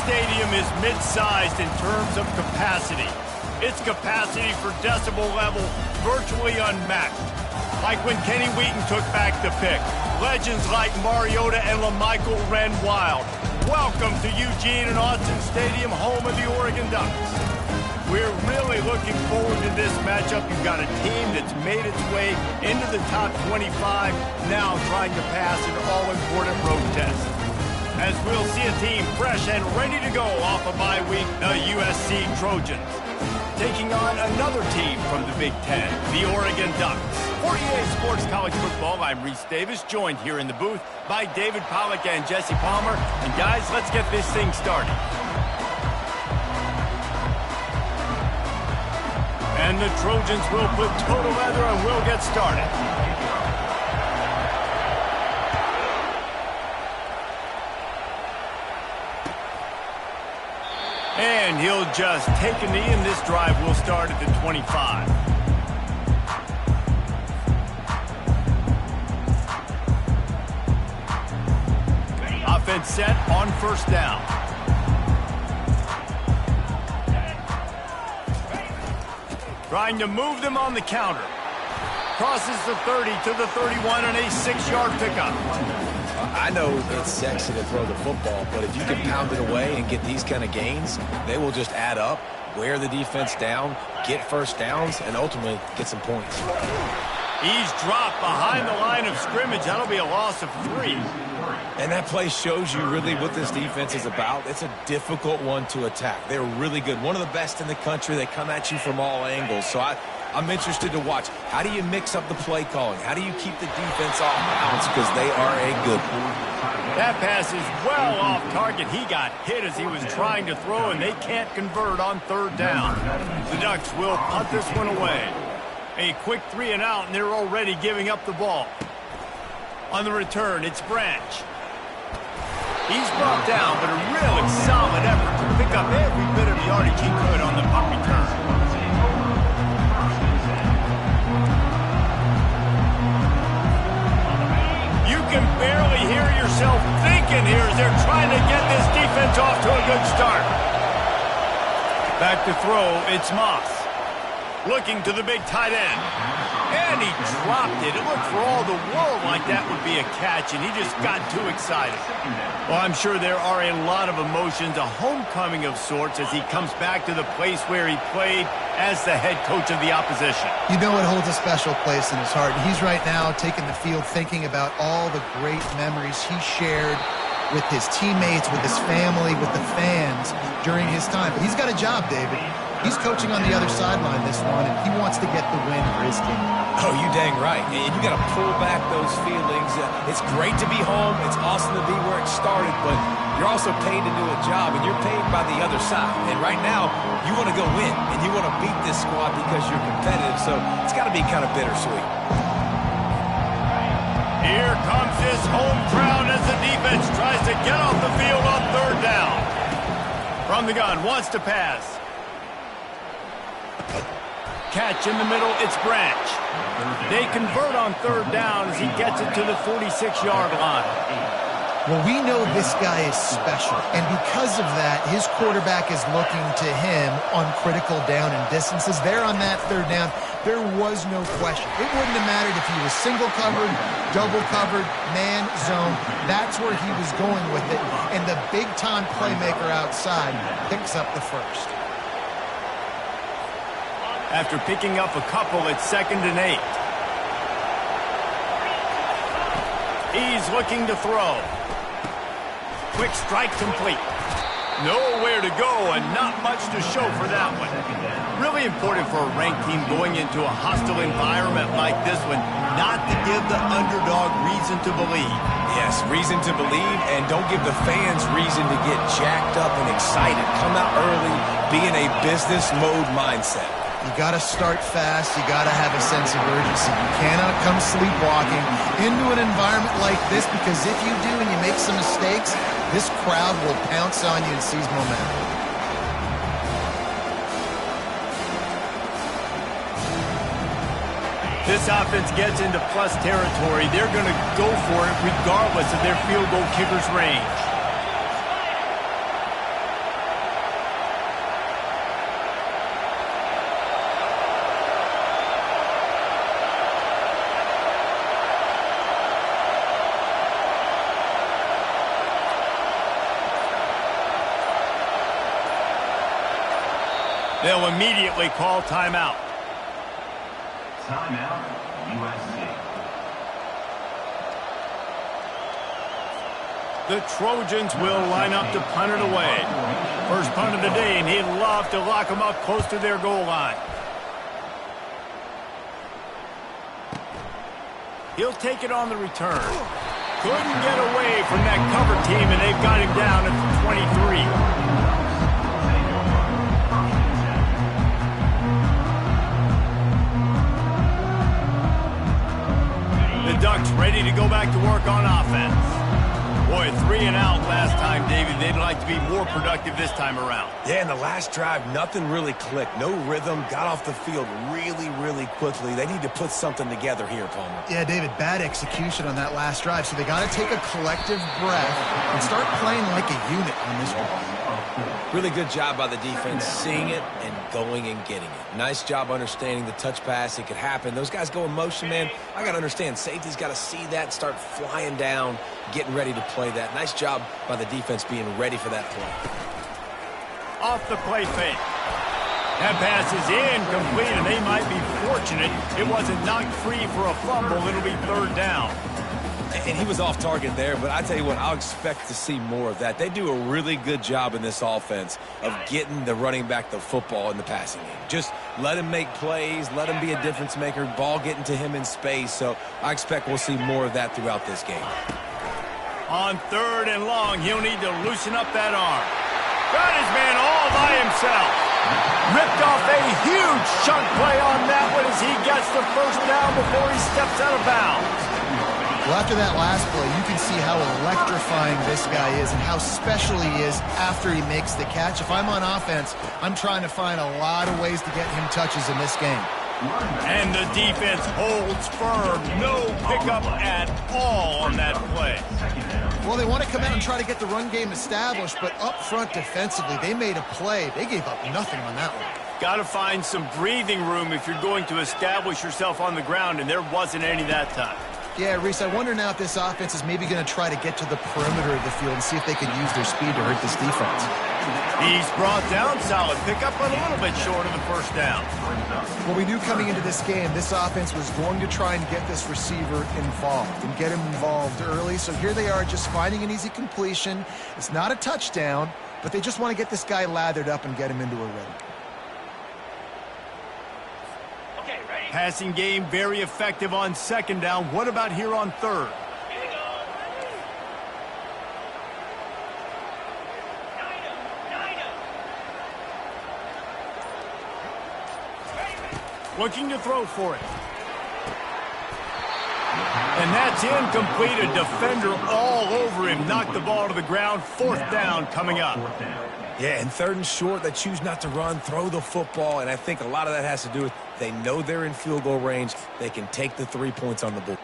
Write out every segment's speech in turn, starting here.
stadium is mid-sized in terms of capacity. Its capacity for decibel level virtually unmatched. Like when Kenny Wheaton took back the pick. Legends like Mariota and LaMichael ran wild. Welcome to Eugene and Autzen Stadium, home of the Oregon Ducks. We're really looking forward to this matchup. You've got a team that's made its way into the top 25, now trying to pass an all-important road test. As we'll see a team fresh and ready to go off a bye week, the USC Trojans. Taking on another team from the Big Ten, the Oregon Ducks. For EA Sports College Football, I'm Reese Davis, joined here in the booth by David Pollack and Jesse Palmer. And guys, let's get this thing started. And the Trojans will put total leather and we'll get started. And he'll just take a knee, and this drive will start at the 25. Offense set on first down. Trying to move them on the counter. Crosses the 30 to the 31 on a 6-yard pickup. I know it's sexy to throw the football, but if you can pound it away and get these kind of gains, they will just add up, wear the defense down, get first downs, and ultimately get some points. He's dropped behind the line of scrimmage. That'll be a loss of 3. And that play shows you really what this defense is about. It's a difficult one to attack. They're really good. One of the best in the country. They come at you from all angles. So I'm interested to watch. How do you mix up the play calling? How do you keep the defense off balance? Because they are a good one. That pass is well off target. He got hit as he was trying to throw, and they can't convert on third down. The Ducks will punt this one away. A quick 3 and out, and they're already giving up the ball. On the return, it's Branch. He's brought down, but a really solid effort to pick up every bit of yardage he could on the punt return. You can barely hear yourself thinking here as they're trying to get this defense off to a good start. Back to throw, it's Moss. Looking to the big tight end. And he dropped it. It looked for all the world like that would be a catch, and he just got too excited. Well, I'm sure there are a lot of emotions, a homecoming of sorts, as he comes back to the place where he played as the head coach of the opposition. You know it holds a special place in his heart. He's right now taking the field thinking about all the great memories he shared with his teammates, with his family, with the fans during his time. He's got a job, David. He's coaching on the other sideline this one, and he wants to get the win for his team. Oh, you dang right. And you got to pull back those feelings. It's great to be home. It's awesome to be where it started, but you're also paid to do a job, and you're paid by the other side. And right now, you want to go win, and you want to beat this squad because you're competitive, so it's got to be kind of bittersweet. Here comes this home crowd as the defense tries to get off the field on third down. From the gun, wants to pass. Catch in the middle, it's Branch. They convert on third down as he gets it to the 46-yard line. Well, we know this guy is special, and because of that, his quarterback is looking to him on critical down and distances. There on that third down, there was no question. It wouldn't have mattered if he was single covered, double covered, man, zone. That's where he was going with it, and the big-time playmaker outside picks up the first. After picking up a couple, it's 2nd and 8. He's looking to throw. Quick strike complete. Nowhere to go and not much to show for that one. Really important for a ranked team going into a hostile environment like this one, not to give the underdog reason to believe. Yes, reason to believe, and don't give the fans reason to get jacked up and excited. Come out early, be in a business mode mindset. You got to start fast. You got to have a sense of urgency. You cannot come sleepwalking into an environment like this, because if you do and you make some mistakes, this crowd will pounce on you and seize momentum. This offense gets into plus territory. They're going to go for it regardless of their field goal kicker's range. They'll immediately call timeout. Timeout, USC. The Trojans will line up to punt it away. First punt of the day, and he'd love to lock them up close to their goal line. He'll take it on the return. Couldn't get away from that cover team, and they've got him down at the 23. The Ducks ready to go back to work on offense. Boy, 3 and out last time, David. They'd like to be more productive this time around. Yeah, in the last drive, nothing really clicked. No rhythm, got off the field really, really quickly. They need to put something together here, Palmer. Yeah, David, bad execution on that last drive. So they got to take a collective breath and start playing like a unit on this one. Really good job by the defense, seeing it and going and getting it. Nice job understanding the touch pass. It could happen. Those guys go in motion, man. I got to understand, safety's got to see that, start flying down, getting ready to play that. Nice job by the defense being ready for that play. Off the play fake. That pass is incomplete, and they might be fortunate it wasn't knocked free for a fumble. It'll be third down. And he was off target there, but I tell you what, I'll expect to see more of that. They do a really good job in this offense of getting the running back the football in the passing game. Just let him make plays, let him be a difference maker, ball getting to him in space. So I expect we'll see more of that throughout this game. On third and long, he'll need to loosen up that arm. Got his man all by himself. Ripped off a huge chunk play on that one as he gets the first down before he steps out of bounds. Well, after that last play, you can see how electrifying this guy is and how special he is after he makes the catch. If I'm on offense, I'm trying to find a lot of ways to get him touches in this game. And the defense holds firm. No pickup at all on that play. Well, they want to come out and try to get the run game established, but up front defensively, they made a play. They gave up nothing on that one. Got to find some breathing room if you're going to establish yourself on the ground, and there wasn't any that time. Yeah, Reese, I wonder now if this offense is maybe going to try to get to the perimeter of the field and see if they can use their speed to hurt this defense. He's brought down, solid pickup, but a little bit short of the first down. Well, we knew coming into this game, this offense was going to try and get this receiver involved and get him involved early. So here they are just finding an easy completion. It's not a touchdown, but they just want to get this guy lathered up and get him into a rhythm. Passing game very effective on second down. What about here on third? Looking to throw for it. And that's incomplete. A defender all over him. Knocked the ball to the ground. Fourth down coming up. Yeah, and third and short, they choose not to run, throw the football, and I think a lot of that has to do with they know they're in field goal range. They can take the 3 points on the board.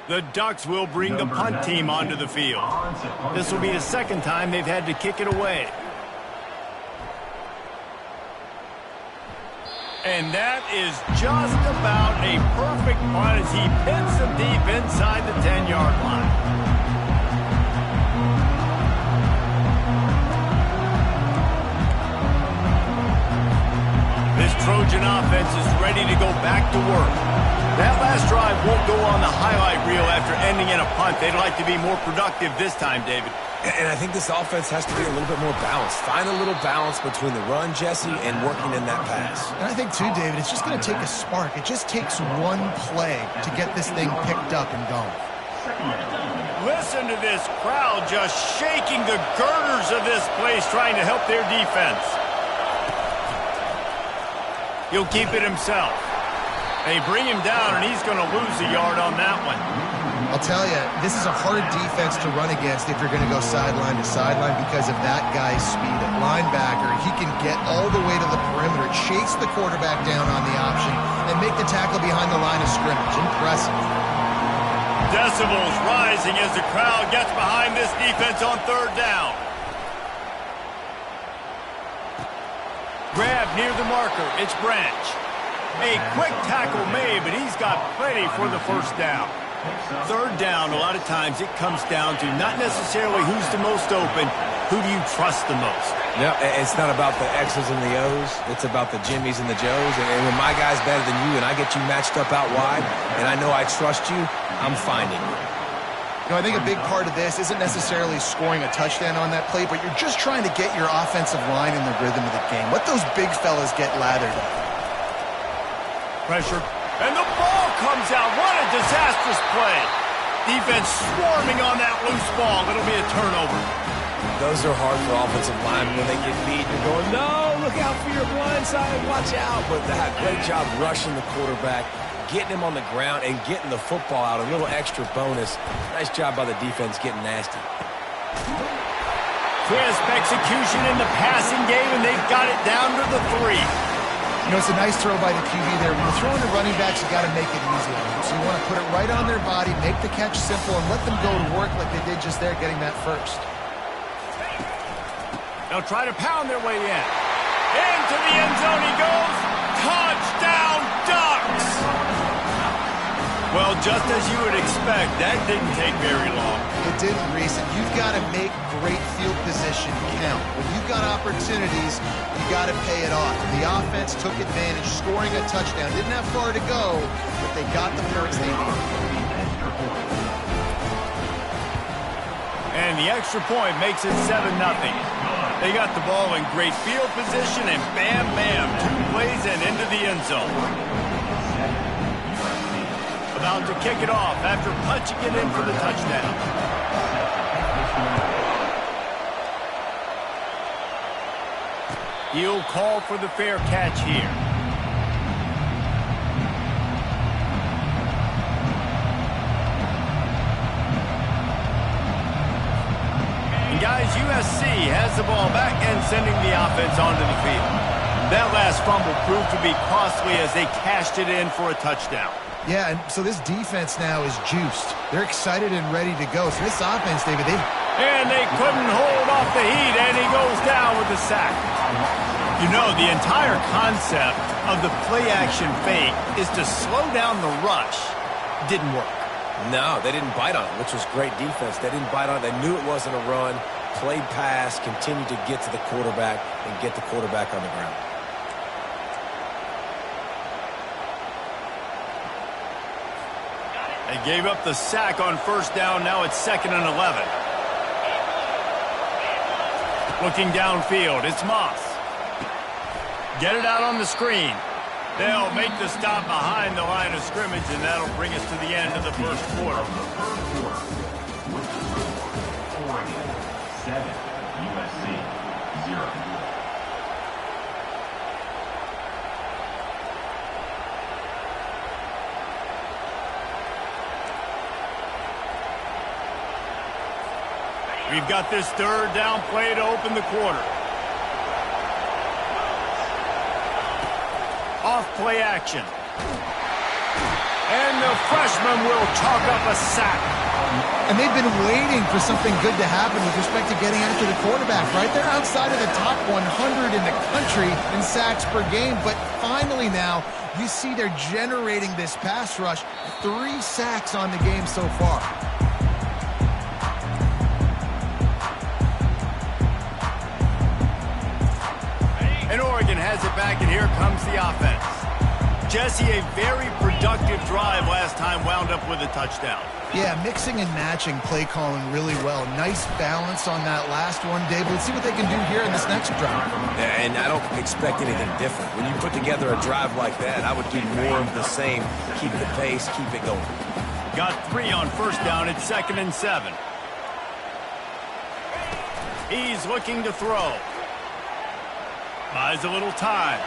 The Ducks will bring the punt team onto the field. This will be the second time they've had to kick it away. And that is just about a perfect punt as he pins them deep inside the 10-yard line. This Trojan offense is ready to go back to work. That last drive won't go on the highlight reel after ending in a punt. They'd like to be more productive this time, David. And I think this offense has to be a little bit more balanced. Find a little balance between the run, Jesse, and working in that pass. And I think, too, David, it's just going to take a spark. It just takes one play to get this thing picked up and going. Listen to this crowd just shaking the girders of this place, trying to help their defense. He'll keep it himself. They bring him down, and he's going to lose a yard on that one. I'll tell you, this is a hard defense to run against if you're going to go sideline to sideline because of that guy's speed at linebacker. He can get all the way to the perimeter, chase the quarterback down on the option, and make the tackle behind the line of scrimmage. Impressive. Decibels rising as the crowd gets behind this defense on third down. Grab near the marker. It's Branch. A quick tackle made, but he's got plenty for the first down. Third down, a lot of times it comes down to not necessarily who's the most open, who do you trust the most? No, it's not about the X's and the O's. It's about the Jimmys and the Joes. And when my guy's better than you and I get you matched up out wide and I know I trust you, I'm finding you. You know, I think a big part of this isn't necessarily scoring a touchdown on that play, but you're just trying to get your offensive line in the rhythm of the game. Let those big fellas get lathered up. Pressure. And the ball comes out. What a disastrous play. Defense swarming on that loose ball. It'll be a turnover. Those are hard for offensive linemen when they get beat. You're going, no, look out for your blind side. Watch out. But that great job rushing the quarterback, getting him on the ground, and getting the football out. A little extra bonus. Nice job by the defense getting nasty. Crisp execution in the passing game, and they've got it down to the 3. You know, it's a nice throw by the QB there. When you're throwing to running backs, you got to make it easy on them. So you want to put it right on their body, make the catch simple, and let them go to work like they did just there, getting that first. They'll try to pound their way in. Into the end zone he goes. Touchdown, Ducks! Well, just as you would expect, that didn't take very long. It didn't, Reese. And you've got to make great field position count. When you've got opportunities, you got to pay it off. The offense took advantage, scoring a touchdown. Didn't have far to go, but they got the points they needed. And the extra point makes it 7-0. They got the ball in great field position, and bam, bam, 2 plays and into the end zone. About to kick it off after punching it in for the touchdown. He'll call for the fair catch here. And guys, USC has the ball back and sending the offense onto the field. That last fumble proved to be costly as they cashed it in for a touchdown. Yeah, and so this defense now is juiced. They're excited and ready to go. So this offense, David, and they couldn't hold off the heat, and he goes down with the sack. You know, the entire concept of the play-action fake is to slow down the rush. Didn't work. No, they didn't bite on it, which was great defense. They didn't bite on it. They knew it wasn't a run, played pass, continued to get to the quarterback and get the quarterback on the ground. They gave up the sack on first down. Now it's 2nd and 11. Looking downfield, it's Moss. Get it out on the screen. They'll make the stop behind the line of scrimmage, and that'll bring us to the end of the first quarter. 7, USC 0. We've got this third down play to open the quarter. Off play action. And the freshman will chalk up a sack. and they've been waiting for something good to happen with respect to getting after the quarterback, right? They're outside of the top 100 in the country in sacks per game, but finally now you see they're generating this pass rush. 3 sacks on the game so far. And Oregon has it back, and here comes the offense. Jesse, a very productive drive last time wound up with a touchdown. Yeah, mixing and matching play calling really well. Nice balance on that last one, David. Let's see what they can do here in this next drive. And I don't expect anything different. When you put together a drive like that, I would do more of the same. Keep the pace, keep it going. Got 3 on first down. It's 2nd and 7. He's looking to throw. Buys a little time.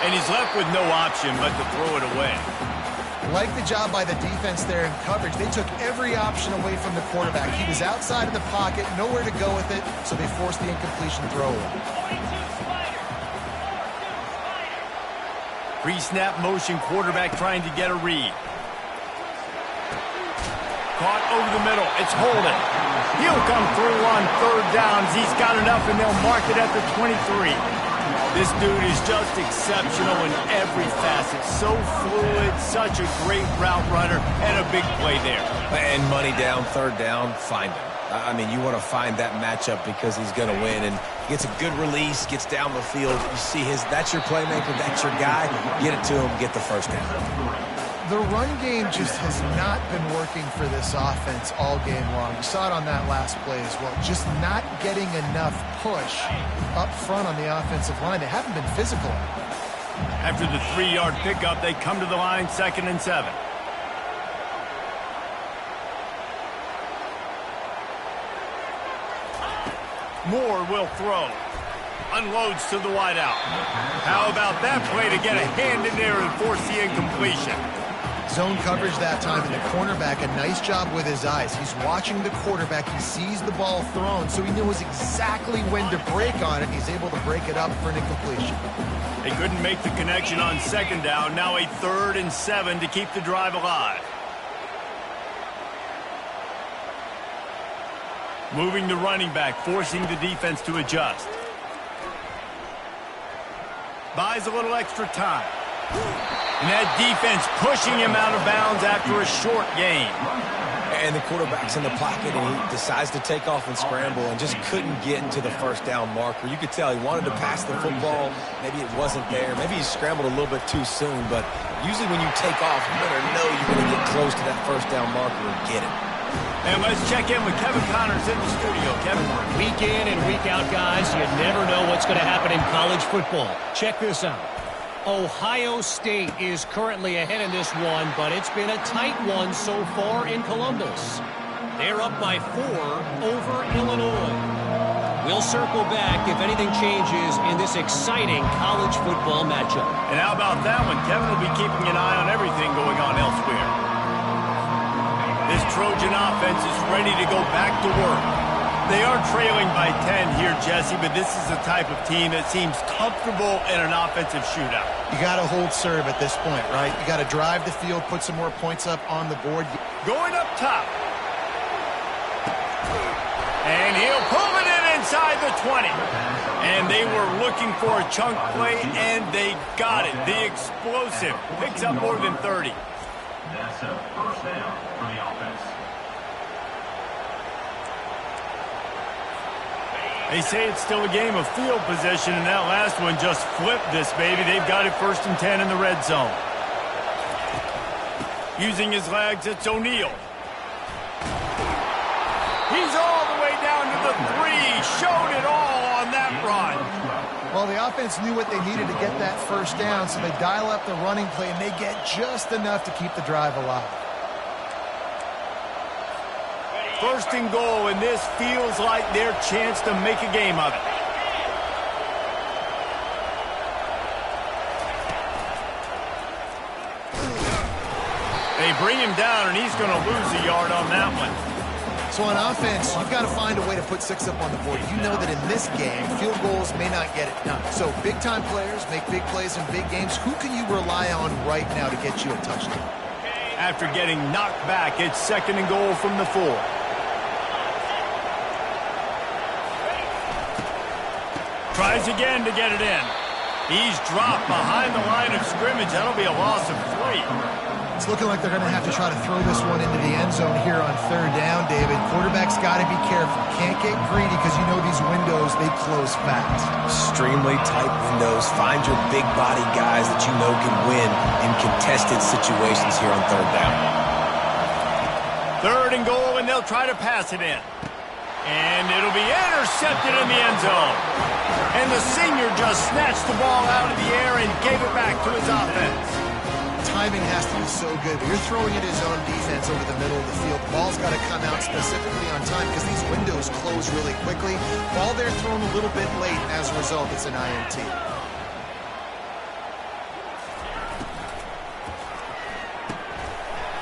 And he's left with no option but to throw it away. Like the job by the defense there in coverage. They took every option away from the quarterback. He was outside of the pocket, nowhere to go with it, so they forced the incompletion throw away. Pre-snap motion, quarterback trying to get a read. Caught over the middle. It's Holden. He'll come through on 3rd downs. He's got enough, and they'll mark it at the 23. This dude is just exceptional in every facet. So fluid, such a great route runner, and a big play there. And money down, 3rd down, find him. I mean, you want to find that matchup because he's going to win. And gets a good release, gets down the field. You see that's your playmaker, that's your guy. Get it to him, get the 1st down. The run game just has not been working for this offense all game long. You saw it on that last play as well. Just not getting enough push up front on the offensive line. They haven't been physical. After the 3-yard pickup, they come to the line, 2nd and 7. Moore will throw. Unloads to the wideout. How about that play to get a hand in there and force the incompletion? Zone coverage that time, and the cornerback, a nice job with his eyes. He's watching the quarterback. He sees the ball thrown, so he knows exactly when to break on it. He's able to break it up for an incompletion. They couldn't make the connection on 2nd down. Now a 3rd and 7 to keep the drive alive. Moving the running back, forcing the defense to adjust. Buys a little extra time. And that defense pushing him out of bounds after a short gain. And the quarterback's in the pocket, and he decides to take off and scramble and just couldn't get into the 1st down marker. You could tell he wanted to pass the football. Maybe it wasn't there. Maybe he scrambled a little bit too soon. But usually when you take off, you better know you're going to get close to that 1st down marker and get it. And let's check in with Kevin Connors in the studio. Kevin. Week in and week out, guys, you never know what's going to happen in college football. Check this out. Ohio State is currently ahead in this one, but it's been a tight one so far in Columbus. They're up by 4 over Illinois. We'll circle back if anything changes in this exciting college football matchup. And how about that one? Kevin will be keeping an eye on everything going on elsewhere. This Trojan offense is ready to go back to work. They are trailing by 10 here, Jesse, but this is the type of team that seems comfortable in an offensive shootout. You got to hold serve at this point, right? You got to drive the field, put some more points up on the board. Going up top. And he'll pull it in inside the 20. And they were looking for a chunk play, and they got it. The explosive picks up more than 30. That's a 1st down for the offense. They say it's still a game of field position, and that last one just flipped this baby. They've got it 1st and 10 in the red zone. Using his legs, it's O'Neal. He's all the way down to the 3. Showed it all on that run. Well, the offense knew what they needed to get that 1st down, so they dial up the running play, and they get just enough to keep the drive alive. 1st and goal, and this feels like their chance to make a game of it. They bring him down, and he's going to lose a yard on that one. So on offense, you've got to find a way to put 6 up on the board. You know that in this game, field goals may not get it done. So big-time players make big plays in big games. Who can you rely on right now to get you a touchdown? After getting knocked back, it's 2nd and goal from the 4. Tries again to get it in. He's dropped behind the line of scrimmage. That'll be a loss of 3. It's looking like they're going to have to try to throw this one into the end zone here on third down, David. Quarterback's got to be careful. Can't get greedy because you know these windows, they close fast. Extremely tight windows. Find your big body guys that you know can win in contested situations here on third down. 3rd and goal, and they'll try to pass it in. And it'll be intercepted in the end zone. And the senior just snatched the ball out of the air and gave it back to his offense. Timing has to be so good. You're throwing at his own defense over the middle of the field. The ball's got to come out specifically on time because these windows close really quickly. Ball they're thrown a little bit late. As a result, it's an INT.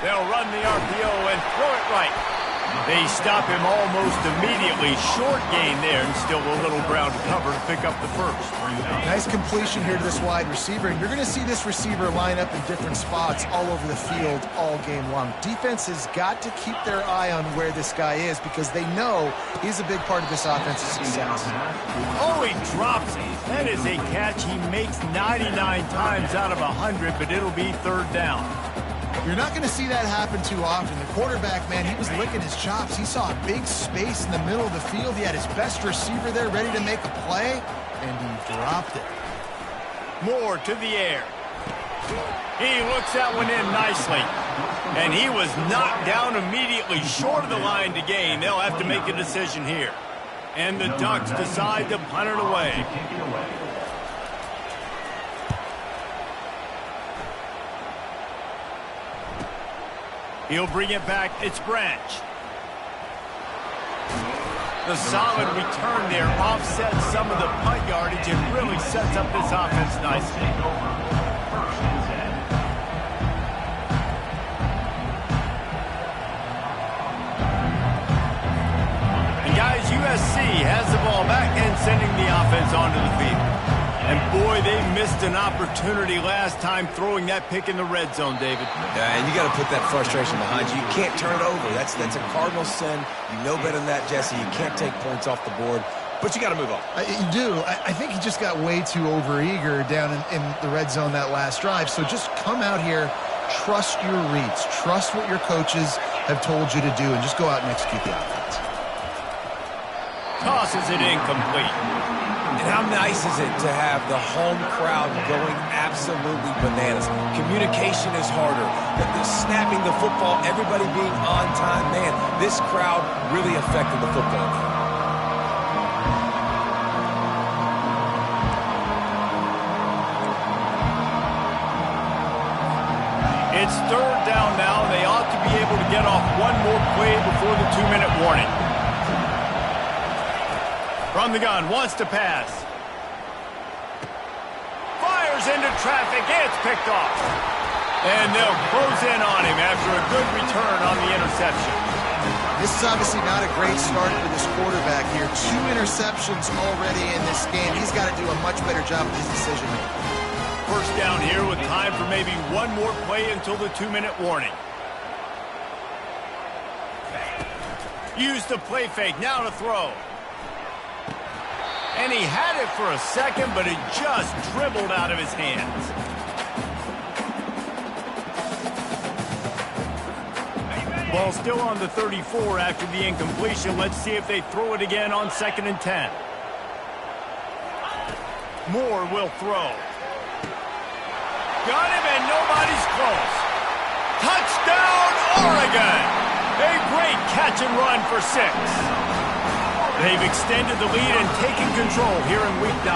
They'll run the RPO and throw it right. They stop him almost immediately. Short gain there, and still a little ground to cover to pick up the first. Nice completion here to this wide receiver. And you're going to see this receiver line up in different spots all over the field all game long. Defense has got to keep their eye on where this guy is because they know he's a big part of this offensive success. Oh, he drops it. That is a catch he makes 99 times out of 100, but it'll be 3rd down. You're not going to see that happen too often. The quarterback, man, he was licking his chops. He saw a big space in the middle of the field. He had his best receiver there ready to make a play, and he dropped it. Moore to the air. He looks that one in nicely. And he was knocked down immediately short of the line to gain. They'll have to make a decision here. And the Ducks decide to punt it away. He'll bring it back. It's Branch. The solid return there offsets some of the punt yardage and really sets up this offense nicely. And guys, USC has the ball back and sending the offense onto the field. And boy, they missed an opportunity last time throwing that pick in the red zone, David. Yeah, and you got to put that frustration behind you. You can't turn it over. That's a cardinal sin. You know better than that, Jesse. You can't take points off the board, but you got to move on. You do. I think he just got way too overeager down in the red zone that last drive. So just come out here, trust your reads, trust what your coaches have told you to do, and just go out and execute the offense. Tosses it incomplete. And how nice is it to have the home crowd going absolutely bananas? Communication is harder. The snapping the football, everybody being on time. Man, this crowd really affected the football game. It's 3rd down now. They ought to be able to get off one more play before the 2-minute warning. From the gun, wants to pass. Fires into traffic, it's picked off. And they'll close in on him after a good return on the interception. This is obviously not a great start for this quarterback here. 2 interceptions already in this game. He's got to do a much better job with his decision-making. First down here with time for maybe one more play until the 2-minute warning. Use the play fake, now to throw. And he had it for a second, but it just dribbled out of his hands. Ball still on the 34 after the incompletion. Let's see if they throw it again on 2nd and 10. Moore will throw. Got him, and nobody's close. Touchdown, Oregon! A great catch and run for 6. They've extended the lead and taken control here in Week 9.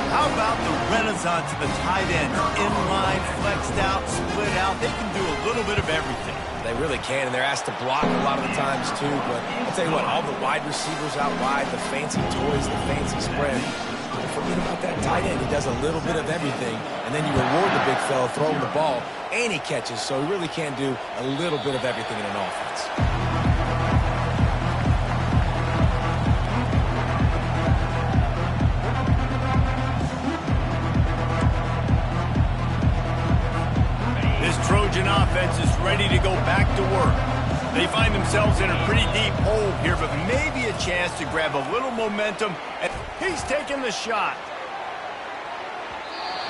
How about the renaissance of the tight end? Inline, flexed out, split out. They can do a little bit of everything. They really can, and they're asked to block a lot of the times, too. But I'll tell you what, all the wide receivers out wide, the fancy toys, the fancy spread. Don't forget about that tight end. He does a little bit of everything, and then you reward the big fella throwing the ball, and he catches. So he really can do a little bit of everything in an offense. Trojan offense is ready to go back to work. They find themselves in a pretty deep hole here, but maybe a chance to grab a little momentum. And he's taking the shot.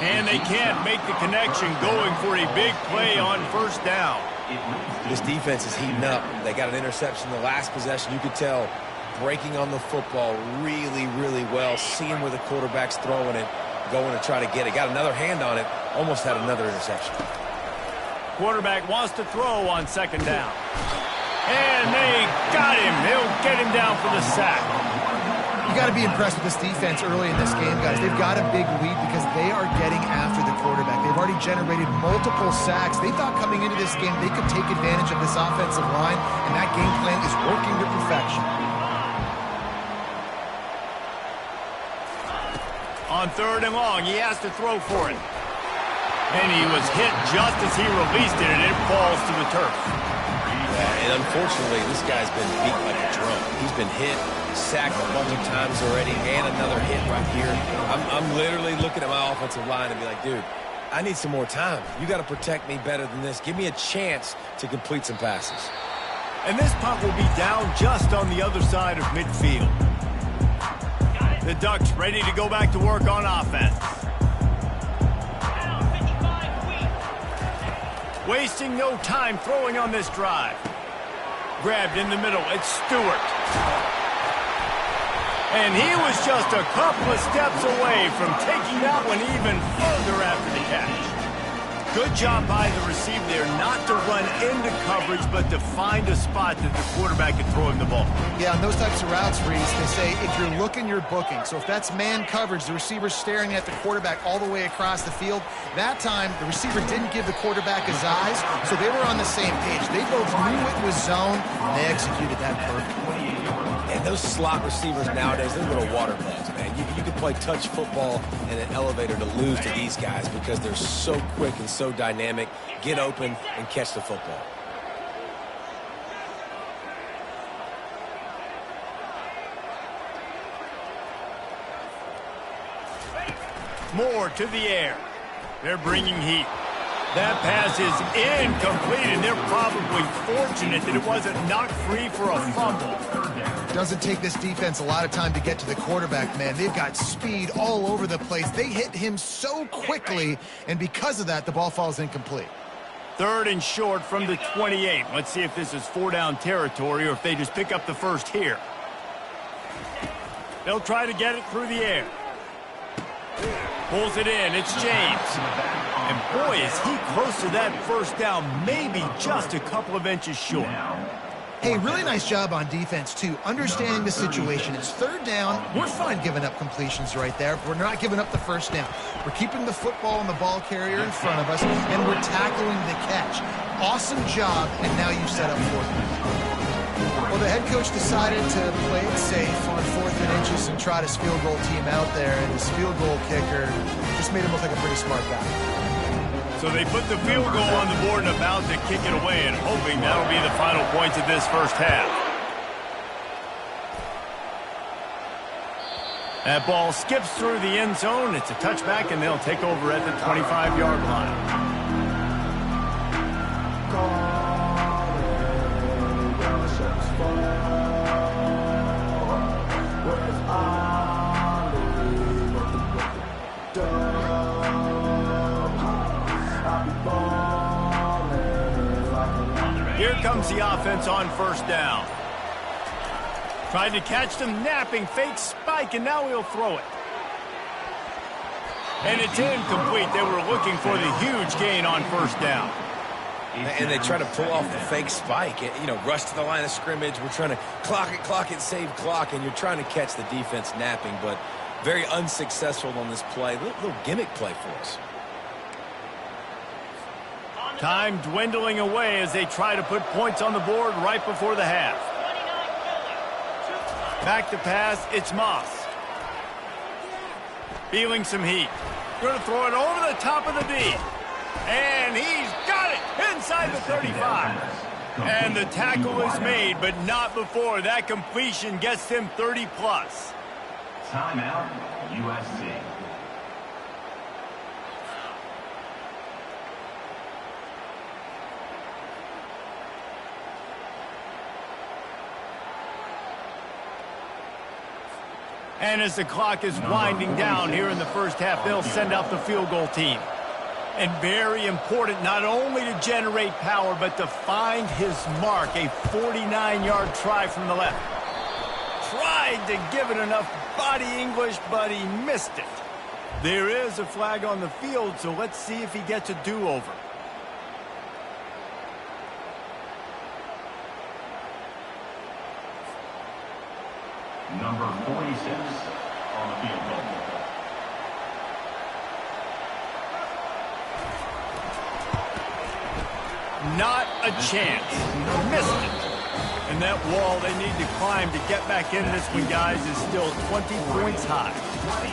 And they can't make the connection going for a big play on first down. This defense is heating up. They got an interception the last possession. You could tell breaking on the football really, really well, seeing where the quarterback's throwing it, going to try to get it. Got another hand on it, almost had another interception. Quarterback wants to throw on second down. And they got him. They'll get him down for the sack. You got to be impressed with this defense early in this game, guys. They've got a big lead because they are getting after the quarterback. They've already generated multiple sacks. They thought coming into this game they could take advantage of this offensive line, and that game plan is working to perfection. On third and long, he has to throw for it. And he was hit just as he released it, and it falls to the turf. Yeah, and unfortunately, this guy's been beat like a drum. He's been hit, sacked a bunch of times already, and another hit right here. I'm literally looking at my offensive line and be like, dude, I need some more time. You got to protect me better than this. Give me a chance to complete some passes. And this punt will be down just on the other side of midfield. The Ducks ready to go back to work on offense. Wasting no time throwing on this drive. Grabbed in the middle, it's Stewart. And he was just a couple of steps away from taking that one even further after the catch. Good job by the receiver there not to run into coverage, but to find a spot that the quarterback could throw him the ball. Yeah, on those types of routes, Reese, they say if you're looking, you're booking. So if that's man coverage, the receiver's staring at the quarterback all the way across the field. That time, the receiver didn't give the quarterback his eyes, so they were on the same page. They both knew it was zone, and they executed that perfectly. And those slot receivers nowadays, they're little water bugs, man. You can play touch football in an elevator to lose to these guys because they're so quick and so dynamic. Get open and catch the football. More to the air. They're bringing heat. That pass is incomplete, and they're probably fortunate that it wasn't knocked free for a fumble. Doesn't take this defense a lot of time to get to the quarterback, man. They've got speed all over the place. They hit him so quickly, and because of that, the ball falls incomplete. Third and short from the 28. Let's see if this is four-down territory or if they just pick up the first here. They'll try to get it through the air. Pulls it in. It's James. And boy, is he close to that first down, maybe just a couple of inches short. Hey, really nice job on defense, too, understanding the situation. It's third down. We're fine giving up completions right there. We're not giving up the first down. We're keeping the football and the ball carrier in front of us, and we're tackling the catch. Awesome job, and now you set up fourth down. Well, the head coach decided to play it safe on 4th and inches and trot his field goal team out there, and his field goal kicker just made him look like a pretty smart guy. So they put the field goal on the board and about to kick it away, and hoping that'll be the final points of this first half. That ball skips through the end zone. It's a touchback, and they'll take over at the 25-yard line. Here comes the offense on first down. Tried to catch them napping, fake spike, and now he'll throw it. And it's incomplete. They were looking for the huge gain on first down. And they try to pull off the fake spike, you know, rush to the line of scrimmage. We're trying to clock it, save clock, and you're trying to catch the defense napping, but very unsuccessful on this play. Little gimmick play for us. Time dwindling away as they try to put points on the board right before the half. Back to pass, it's Moss. Feeling some heat. Going to throw it over the top of the D. And he's got it inside the 35. And the tackle is made, but not before that completion gets them 30-plus. Timeout, USC. And as the clock is winding down here in the first half, they'll send out the field goal team. And very important, not only to generate power, but to find his mark. A 49-yard try from the left. Tried to give it enough body English, but he missed it. There is a flag on the field, so let's see if he gets a do-over. Number 46 on the field goal. Not a chance. Missed it. And that wall they need to climb to get back into this one, guys, is still 20 points high.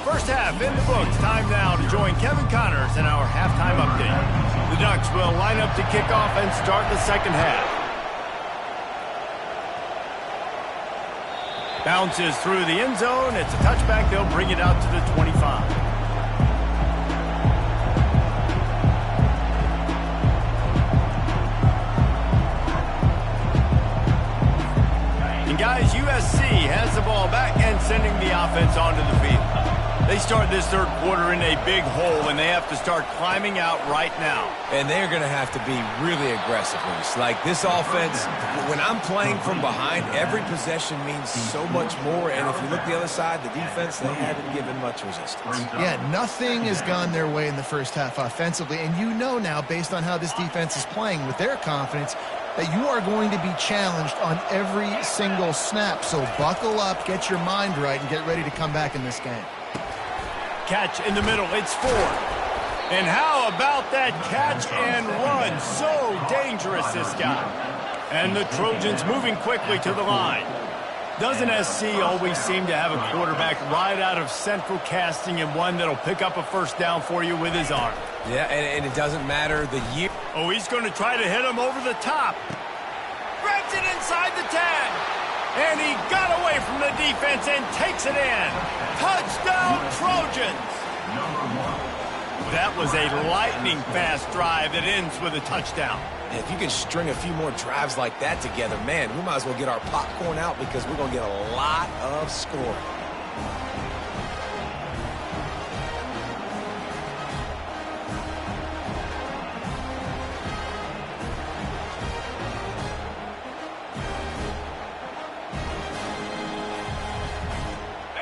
First half in the books. Time now to join Kevin Connors in our halftime update. The Ducks will line up to kick off and start the second half. Bounces through the end zone. It's a touchback. They'll bring it out to the 25. And guys, USC has the ball back and sending the offense onto the field. They start this third quarter in a big hole, and they have to start climbing out right now. And they're going to have to be really aggressive. Like this offense, when I'm playing from behind, every possession means so much more. And if you look the other side, the defense, they haven't given much resistance. Yeah, nothing has gone their way in the first half offensively. And you know now, based on how this defense is playing with their confidence, that you are going to be challenged on every single snap. So buckle up, get your mind right, and get ready to come back in this game. Catch in the middle. It's Ford. And how about that catch and run? So dangerous, this guy. And the Trojans moving quickly to the line. Doesn't SC always seem to have a quarterback right out of central casting and one that'll pick up a first down for you with his arm? Yeah, and it doesn't matter the year. Oh, he's going to try to hit him over the top. Grabs it inside the 10. And he got away from the defense and takes it in. Touchdown, Trojans. That was a lightning-fast drive that ends with a touchdown. If you can string a few more drives like that together, man, we might as well get our popcorn out because we're going to get a lot of scoring.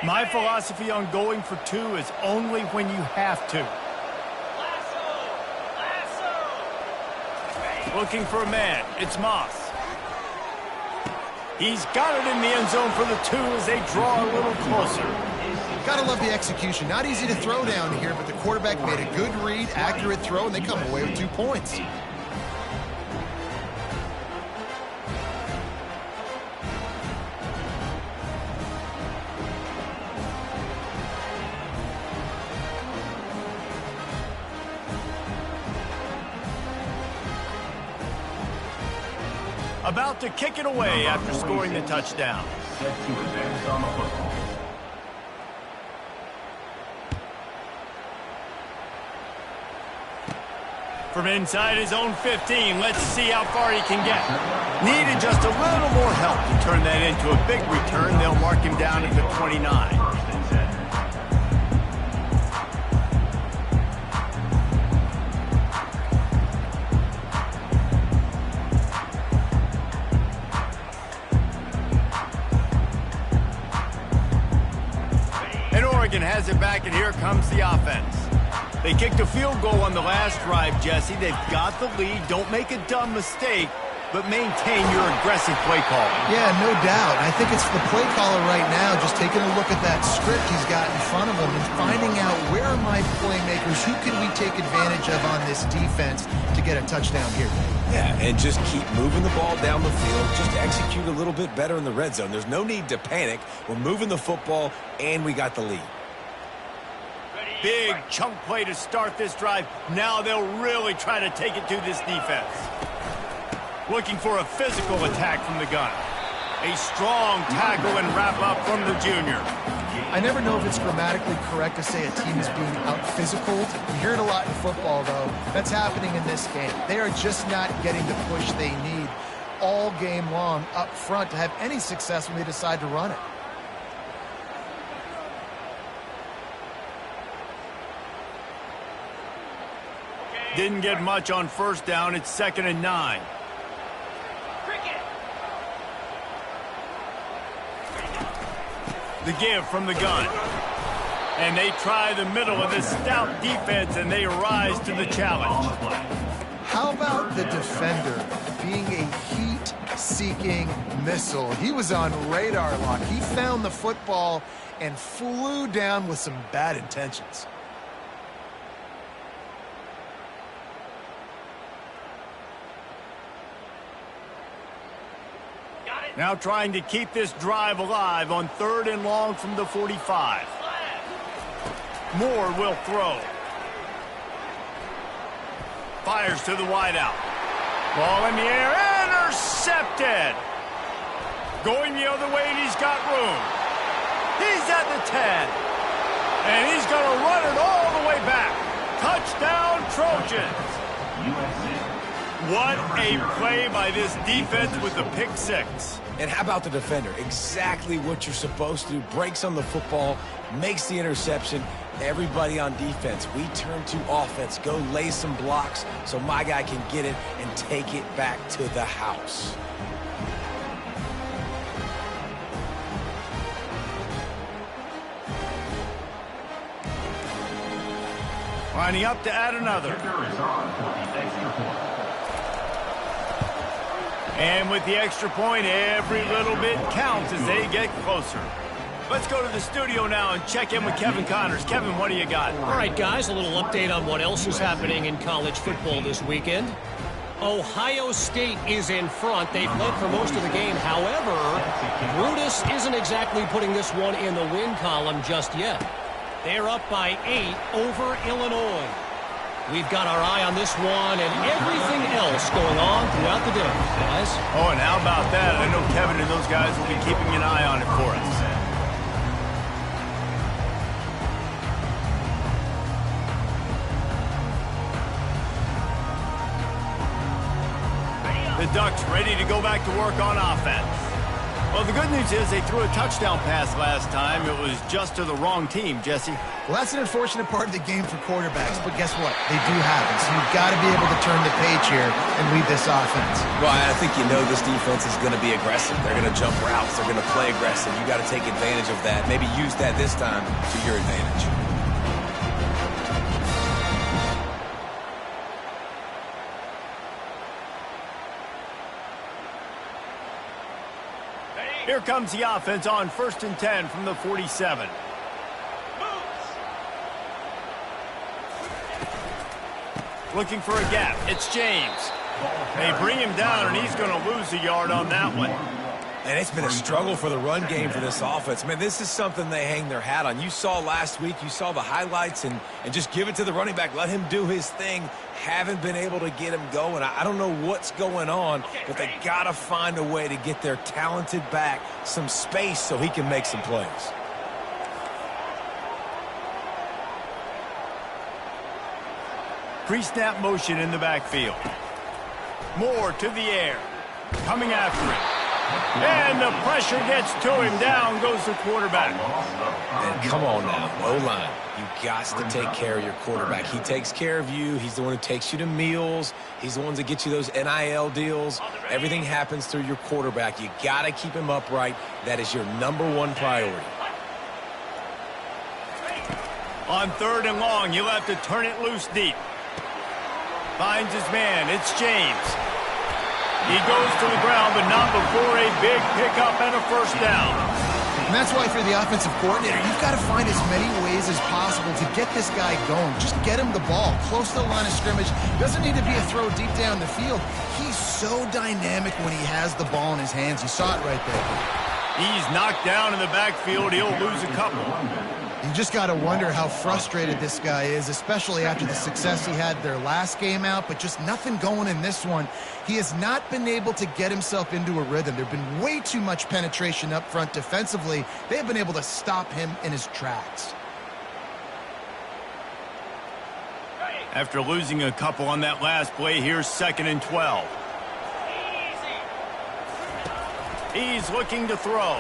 My philosophy on going for two is only when you have to. Looking for a man. It's Moss. He's got it in the end zone for the two as they draw a little closer. Gotta love the execution. Not easy to throw down here, but the quarterback made a good read, accurate throw, and they come away with 2 points. About to kick it away after scoring the touchdown. Set to advance on the football. From inside his own 15, let's see how far he can get. Needed just a little more help to turn that into a big return. They'll mark him down at the 29. First and 10. Has it back, and here comes the offense. They kicked a field goal on the last drive, Jesse. They've got the lead. Don't make a dumb mistake, but maintain your aggressive play calling. Yeah, no doubt. I think it's the play caller right now just taking a look at that script he's got in front of him and finding out where are my playmakers, who can we take advantage of on this defense to get a touchdown here. Yeah, and just keep moving the ball down the field. Just execute a little bit better in the red zone. There's no need to panic. We're moving the football, and we got the lead. Big chunk play to start this drive. Now they'll really try to take it to this defense. Looking for a physical attack from the gun. A strong tackle and wrap up from the junior. I never know if it's grammatically correct to say a team is being out-physicaled. You hear it a lot in football, though. That's happening in this game. They are just not getting the push they need all game long up front to have any success when they decide to run it. Didn't get much on first down. It's 2nd and 9. The give from the gun. And they try the middle of this stout defense, and they rise to the challenge. How about the defender being a heat-seeking missile? He was on radar lock. He found the football and flew down with some bad intentions. Now trying to keep this drive alive on 3rd and long from the 45. Moore will throw. Fires to the wideout. Ball in the air, intercepted. Going the other way, and he's got room. He's at the 10. And he's going to run it all the way back. Touchdown, Trojans. What a play by this defense with the pick 6. And how about the defender? Exactly what you're supposed to do. Breaks on the football, makes the interception. Everybody on defense, we turn to offense. Go lay some blocks so my guy can get it and take it back to the house. Lining up to add another. And with the extra point, every little bit counts as they get closer. Let's go to the studio now and check in with Kevin Connors. Kevin, what do you got? All right, guys, a little update on what else is happening in college football this weekend. Ohio State is in front. They've led for most of the game. However, Brutus isn't exactly putting this one in the win column just yet. They're up by 8 over Illinois. We've got our eye on this one and everything else going on throughout the day, guys. Oh, and how about that? I know Kevin and those guys will be keeping an eye on it for us. The Ducks ready to go back to work on offense. Well, the good news is they threw a touchdown pass last time. It was just to the wrong team, Jesse. Well, that's an unfortunate part of the game for quarterbacks, but guess what? They do happen, so you've got to be able to turn the page here and lead this offense. Well, I think you know this defense is going to be aggressive. They're going to jump routes. They're going to play aggressive. You got to take advantage of that. Maybe use that this time to your advantage. Here comes the offense on 1st and 10 from the 47. Looking for a gap. It's James. They bring him down, and he's going to lose a yard on that one. And it's been a struggle for the run game for this offense. Man, this is something they hang their hat on. You saw last week, you saw the highlights, and just give it to the running back. Let him do his thing. Haven't been able to get him going. I don't know what's going on, but they got to find a way to get their talented back some space so he can make some plays. Pre-snap motion in the backfield. Moore to the air. Coming after him. And the pressure gets to him. Down goes the quarterback. And come on now, O-line. You got to take care of your quarterback. He takes care of you. He's the one who takes you to meals. He's the one that gets you those NIL deals. Everything happens through your quarterback. You got to keep him upright. That is your #1 priority. On 3rd and long, you'll have to turn it loose deep. Finds his man. It's James. He goes to the ground, but not before a big pickup and a first down. And that's why for the offensive coordinator, you've got to find as many ways as possible to get this guy going. Just get him the ball close to the line of scrimmage. Doesn't need to be a throw deep down the field. He's so dynamic when he has the ball in his hands. You saw it right there. He's knocked down in the backfield. He'll lose a couple. You just got to wonder how frustrated this guy is, especially after the success he had their last game out, but just nothing going in this one. He has not been able to get himself into a rhythm. There have been way too much penetration up front defensively. They have been able to stop him in his tracks. After losing a couple on that last play, here's 2nd and 12. He's looking to throw.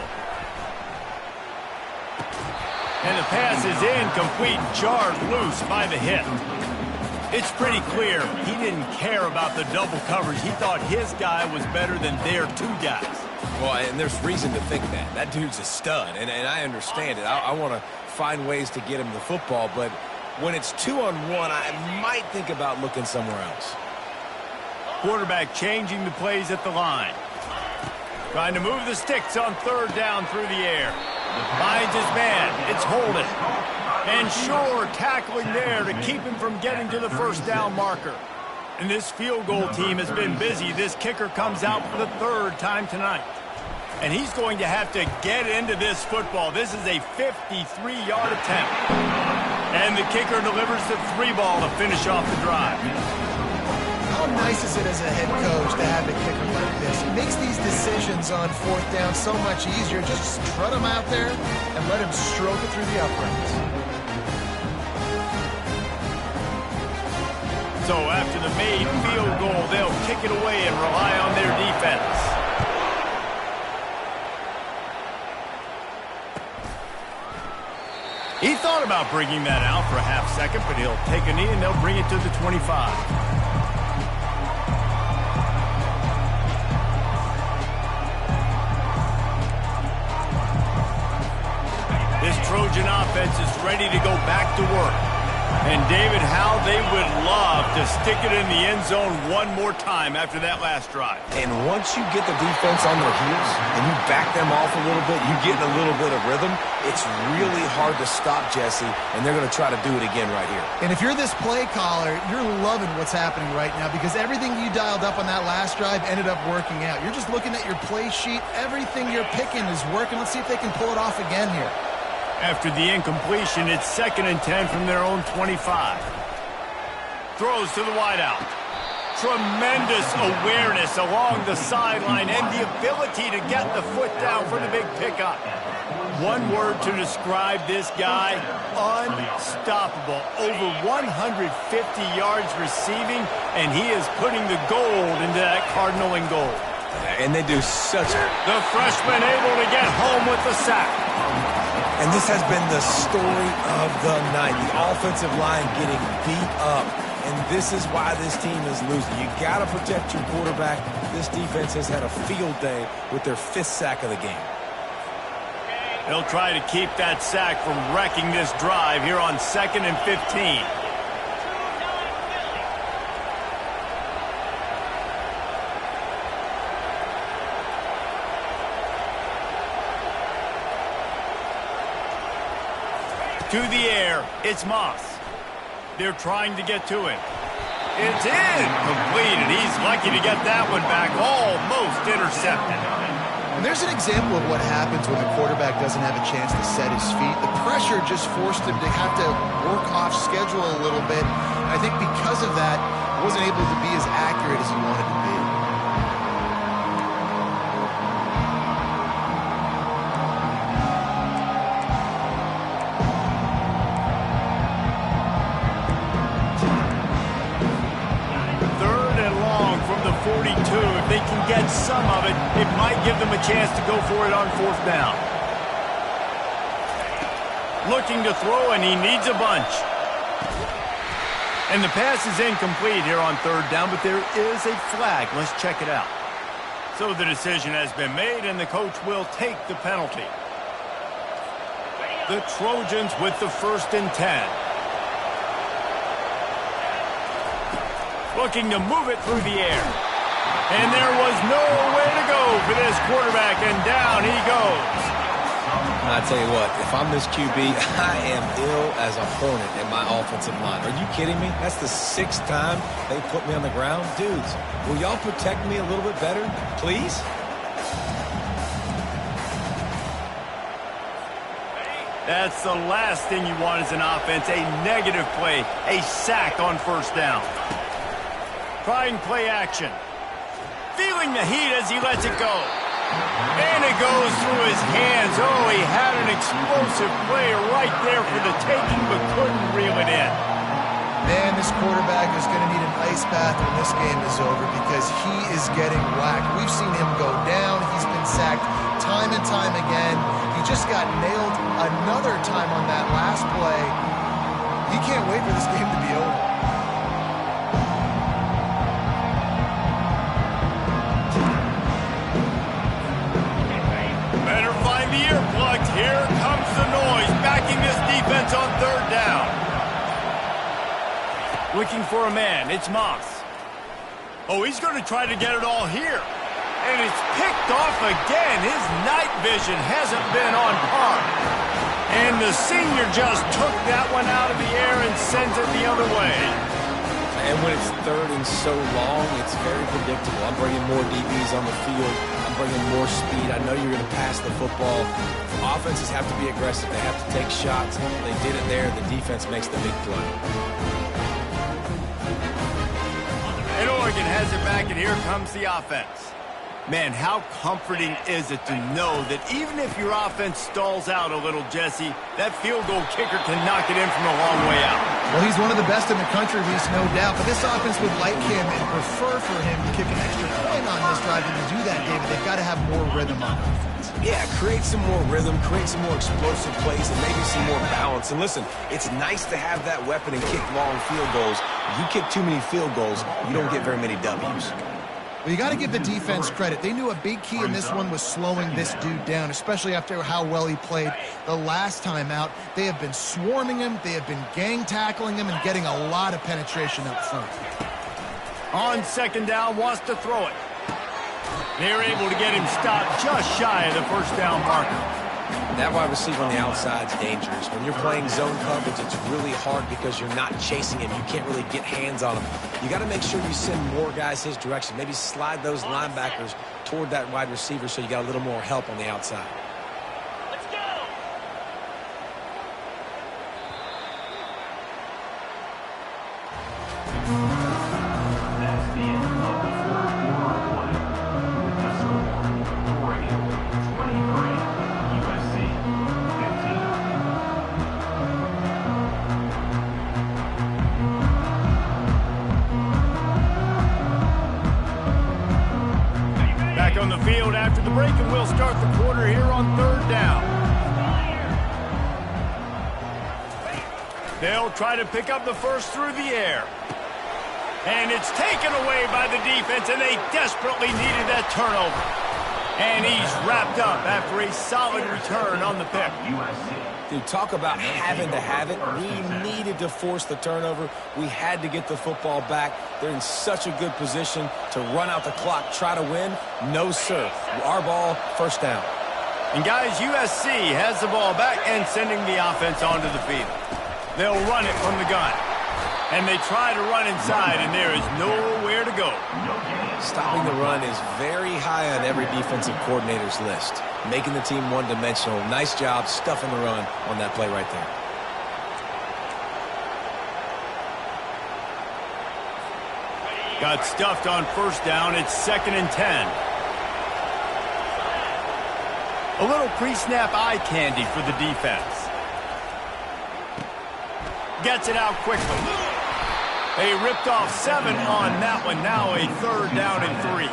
And the pass is incomplete, jarred loose by the hip. It's pretty clear he didn't care about the double coverage. He thought his guy was better than their two guys. Well, and there's reason to think that. That dude's a stud, and I understand it. I want to find ways to get him the football, but when it's 2-on-1, I might think about looking somewhere else. Quarterback changing the plays at the line. Trying to move the sticks on third down through the air. Finds his man. It's Holden. And Shore tackling there to keep him from getting to the first down marker. And this field goal team has been busy. This kicker comes out for the third time tonight. And he's going to have to get into this football. This is a 53-yard attempt. And the kicker delivers the 3-ball to finish off the drive. How nice is it as a head coach to have a kicker like this? It makes these decisions on fourth down so much easier. Just strut him out there and let him stroke it through the uprights. So after the made field goal, they'll kick it away and rely on their defense. He thought about bringing that out for a half second, but he'll take a knee and they'll bring it to the 25. This Trojan offense is ready to go back to work. And, David, how they would love to stick it in the end zone one more time after that last drive. And once you get the defense on their heels and you back them off a little bit, you get in a little bit of rhythm, it's really hard to stop Jesse, and they're going to try to do it again right here. And if you're this play caller, you're loving what's happening right now because everything you dialed up on that last drive ended up working out. You're just looking at your play sheet. Everything you're picking is working. Let's see if they can pull it off again here. After the incompletion, it's 2nd and 10 from their own 25. Throws to the wideout. Tremendous awareness along the sideline and the ability to get the foot down for the big pickup. One word to describe this guy, unstoppable. Over 150 yards receiving, and he is putting the gold into that Cardinal and gold. And they do such a... The freshman able to get home with the sack. And this has been the story of the night. The offensive line getting beat up. And this is why this team is losing. You got to protect your quarterback. This defense has had a field day with their 5th sack of the game. They'll try to keep that sack from wrecking this drive here on 2nd and 15. To the air, it's Moss. They're trying to get to him. It's incomplete, and he's lucky to get that one back, almost intercepted. And there's an example of what happens when the quarterback doesn't have a chance to set his feet. The pressure just forced him to have to work off schedule a little bit. And I think because of that, he wasn't able to be as accurate as he wanted to be. If they can get some of it, it might give them a chance to go for it on 4th down. Looking to throw, and he needs a bunch. And the pass is incomplete here on 3rd down, but there is a flag. Let's check it out. So the decision has been made, and the coach will take the penalty. The Trojans with the 1st and 10. Looking to move it through the air. And there was nowhere to go for this quarterback, and down he goes. I tell you what, if I'm this QB, I am ill as a hornet in my offensive line. Are you kidding me? That's the 6th time they put me on the ground. Dudes, will y'all protect me a little bit better, please? That's the last thing you want as an offense, a negative play, a sack on 1st down. Trying play action. Feeling the heat as he lets it go. And it goes through his hands. Oh, he had an explosive play right there for the taking, but couldn't reel it in. Man, this quarterback is going to need an ice bath when this game is over because he is getting whacked. We've seen him go down. He's been sacked time and time again. He just got nailed another time on that last play. He can't wait for this game to be over. Looking for a man. It's Moss. Oh, he's going to try to get it all here. And it's picked off again. His night vision hasn't been on par. And the senior just took that one out of the air and sends it the other way. And when it's third and so long, it's very predictable. I'm bringing more DBs on the field. I'm bringing more speed. I know you're going to pass the football. Offenses have to be aggressive. They have to take shots. They did it there. The defense makes the big play. And Oregon has it back, and here comes the offense. Man, how comforting is it to know that even if your offense stalls out a little, Jesse, that field goal kicker can knock it in from a long way out. Well, he's one of the best in the country, Reese, no doubt. But this offense would like him and prefer for him to kick an extra point on this drive. And to do that, David, they've got to have more rhythm on offense. Yeah, create some more rhythm, create some more explosive plays, and maybe some more balance. And listen, it's nice to have that weapon and kick long field goals. If you kick too many field goals, you don't get very many W's. Well, you got to give the defense credit. They knew a big key in this one was slowing this dude down, especially after how well he played the last time out. They have been swarming him. They have been gang tackling him and getting a lot of penetration up front. On second down, wants to throw it. They're able to get him stopped just shy of the first down marker. That wide receiver on the outside is dangerous. When you're playing zone coverage, it's really hard because you're not chasing him. You can't really get hands on him. You got to make sure you send more guys his direction. Maybe slide those linebackers toward that wide receiver so you got a little more help on the outside. Let's go! That's the end of the fourth quarter play. The score, Oregon 23, USC 15. Back on the field after the break, and we'll start the quarter here on third down. They'll try to pick up the first through the air. And it's taken away by the defense, and they desperately needed that turnover. And he's wrapped up after a solid return on the pick. USC. Dude, talk about having to have it. We needed to force the turnover. We had to get the football back. They're in such a good position to run out the clock, try to win. No, sir. Our ball, first down. And guys, USC has the ball back and sending the offense onto the field. They'll run it from the gun. And they try to run inside, and there is nowhere to go. Stopping the run is very high on every defensive coordinator's list. Making the team one-dimensional. Nice job stuffing the run on that play right there. Got stuffed on first down. It's 2nd and 10. A little pre-snap eye candy for the defense. Gets it out quickly. They ripped off 7 on that one. Now a 3rd down and 3.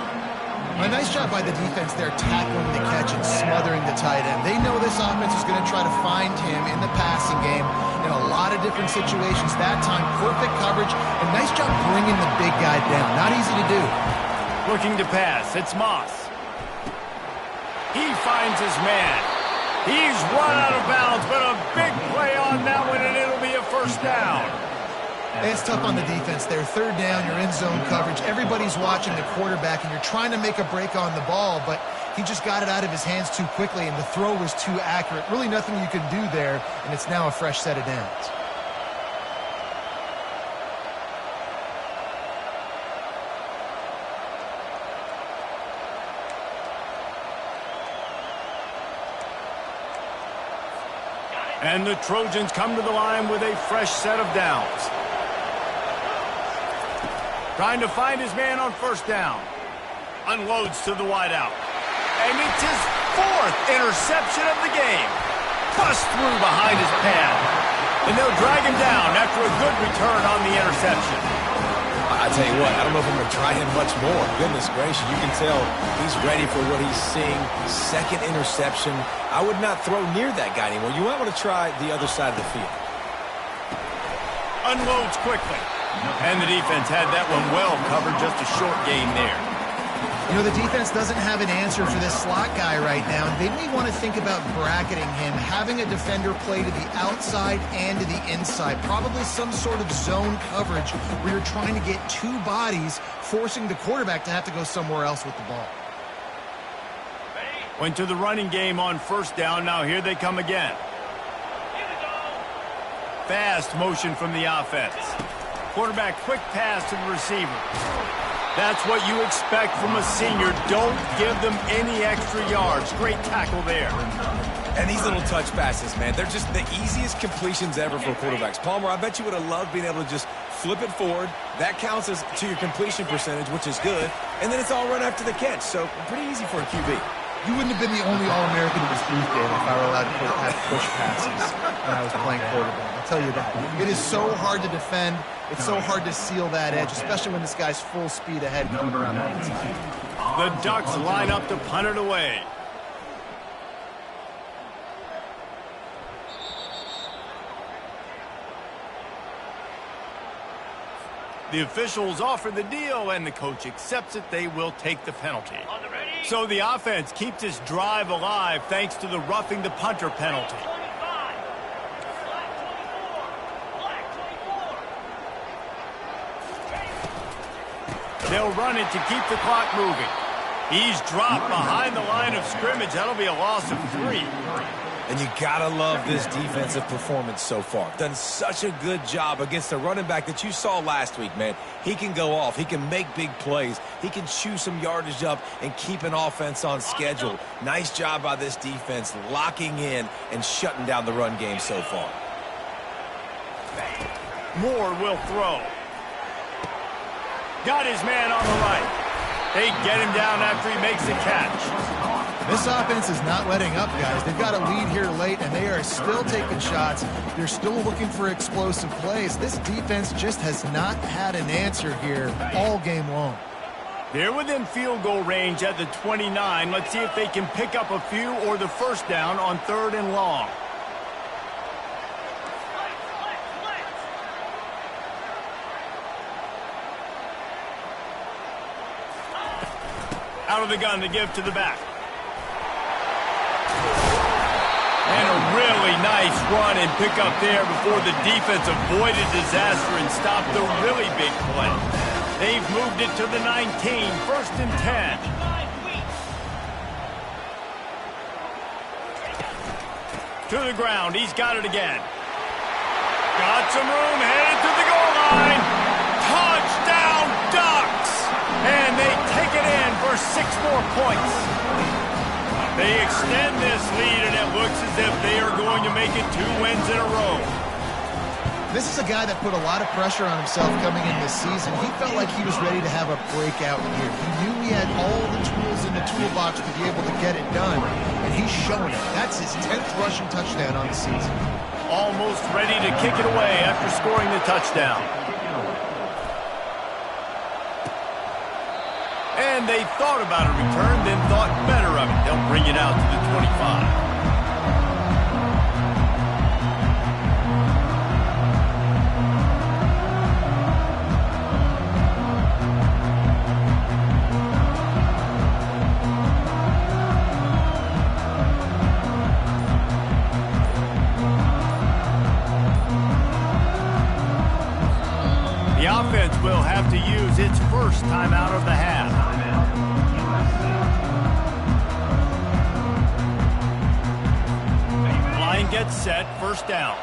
A nice job by the defense there tackling the catch and smothering the tight end. They know this offense is going to try to find him in the passing game in a lot of different situations. That time, perfect coverage, and nice job bringing the big guy down. Not easy to do. Looking to pass. It's Moss. He finds his man. He's run out of bounds, but a big play on that one, and it'll be a first down. It's tough on the defense there. 3rd down, you're in zone coverage. Everybody's watching the quarterback, and you're trying to make a break on the ball, but he just got it out of his hands too quickly, and the throw was too accurate. Really nothing you can do there, and it's now a fresh set of downs. And the Trojans come to the line with a fresh set of downs. Trying to find his man on first down. Unloads to the wideout. And it's his 4th interception of the game. Bust through behind his pad. And they'll drag him down after a good return on the interception. I tell you what, I don't know if I'm going to try him much more. Goodness gracious, you can tell he's ready for what he's seeing. 2nd interception. I would not throw near that guy anymore. You might want to try the other side of the field. Unloads quickly. And the defense had that one well covered. Just a short gain there. You know, the defense doesn't have an answer for this slot guy right now. They may want to think about bracketing him, having a defender play to the outside and to the inside. Probably some sort of zone coverage where you're trying to get two bodies, forcing the quarterback to have to go somewhere else with the ball. Went to the running game on first down. Now here they come again. Fast motion from the offense. Quarterback quick pass to the receiver. That's what you expect from a senior. Don't give them any extra yards. Great tackle there. And these little touch passes, man, they're just the easiest completions ever for quarterbacks. Palmer, I bet you would have loved being able to just flip it forward. That counts as to your completion percentage, which is good. And then it's all run after the catch. So pretty easy for a QB. You wouldn't have been the only All-American in this booth game if I were allowed to have push passes when I was playing quarterback. I'll tell you that. It is so hard to defend. It's so hard to seal that edge, especially when this guy's full speed ahead coming around that inside. The Ducks line up to punt it away. The officials offer the deal, and the coach accepts it. They will take the penalty. So the offense keeps this drive alive thanks to the roughing the punter penalty. They'll run it to keep the clock moving. He's dropped behind the line of scrimmage. That'll be a loss of 3. And you gotta love this defensive performance so far. Done such a good job against the running back that you saw last week, man. He can go off. He can make big plays. He can chew some yardage up and keep an offense on schedule. Nice job by this defense locking in and shutting down the run game so far. Moore will throw. Got his man on the right. They get him down after he makes the catch. This offense is not letting up, guys. They've got a lead here late, and they are still taking shots. They're still looking for explosive plays. This defense just has not had an answer here all game long. They're within field goal range at the 29. Let's see if they can pick up a few or the first down on 3rd and long. Out of the gun to give to the back. And a really nice run and pick up there before the defense avoided disaster and stopped the really big play. They've moved it to the 19, 1st and 10. To the ground, he's got it again. Got some room, headed to the goal line. Touchdown, Ducks! And they take it in for 6 more points. They extend this lead, and it looks as if they are going to make it 2 wins in a row. This is a guy that put a lot of pressure on himself coming in this season. He felt like he was ready to have a breakout year. He knew he had all the tools in the toolbox to be able to get it done, and he's showing it. That's his 10th rushing touchdown on the season. Almost ready to kick it away after scoring the touchdown. And they thought about a return, then thought better of it. They'll bring it out to the 25. The offense will have to use its first timeout of the half. Line gets set, 1st down.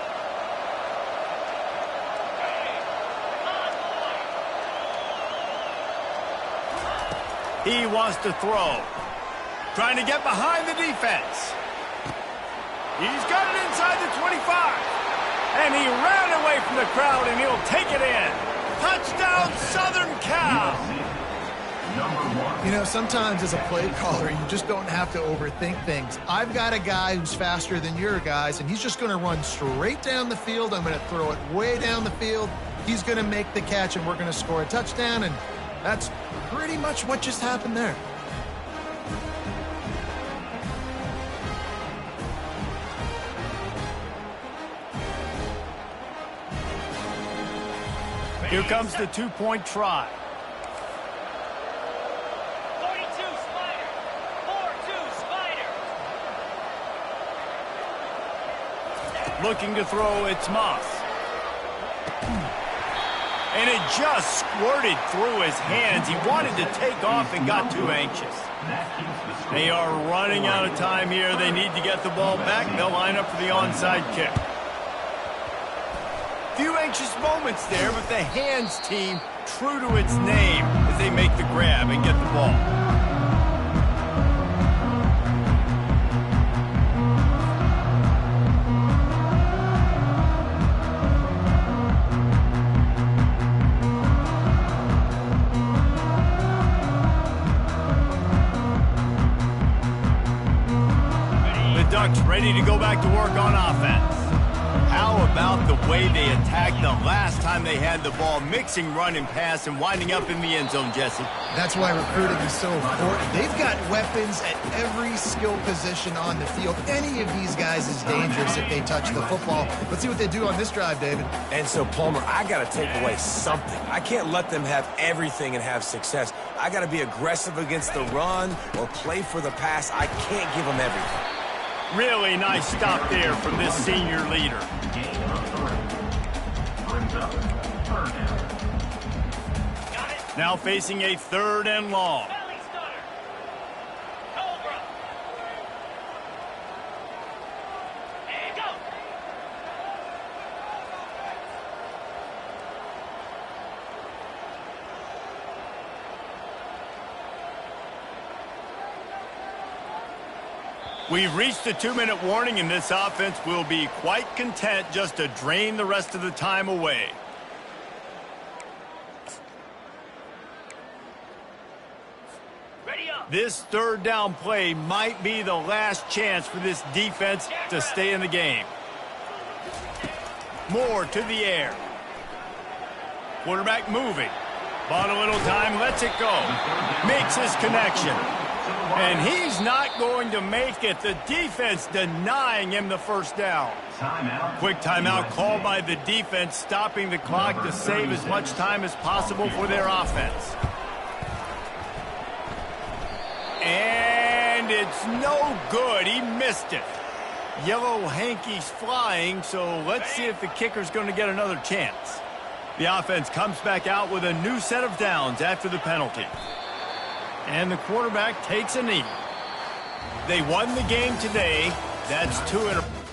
He wants to throw. Trying to get behind the defense. He's got it inside the 25. And he ran away from the crowd, and he'll take it in. Touchdown, Southern Cal! You know, sometimes as a play caller, you just don't have to overthink things. I've got a guy who's faster than your guys, and he's just going to run straight down the field. I'm going to throw it way down the field. He's going to make the catch, and we're going to score a touchdown, and that's pretty much what just happened there. Here comes the 2-point try. 42. Looking to throw, it's Moss. And it just squirted through his hands. He wanted to take off and got too anxious. They are running out of time here. They need to get the ball back. They'll line up for the onside kick. Few anxious moments there, but the hands team true to its name as they make the grab and get the ball. Ducks ready to go back to work on offense. How about the way they attacked the last time they had the ball, mixing run and pass and winding up in the end zone, Jesse? That's why recruiting is so important. They've got weapons at every skill position on the field. Any of these guys is dangerous if they touch the football. Let's see what they do on this drive, David. And so, Palmer, I got to take away something. I can't let them have everything and have success. I got to be aggressive against the run or play for the pass. I can't give them everything. Really nice stop there from this senior leader. Gain of 3. Brings up 3rd down. Now facing a 3rd and long. We've reached the 2-minute warning, and this offense will be quite content just to drain the rest of the time away. This 3rd down play might be the last chance for this defense to stay in the game. Moore to the air. Quarterback moving. Bought a little time, lets it go. Makes his connection. And he's not going to make it. The defense denying him the 1st down. Quick timeout called by the defense, stopping the clock to save as much time as possible for their offense. And it's no good. He missed it. Yellow hankies flying, so let's see if the kicker's going to get another chance. The offense comes back out with a new set of downs after the penalty. And the quarterback takes a knee. They won the game today. That's 2 in a row.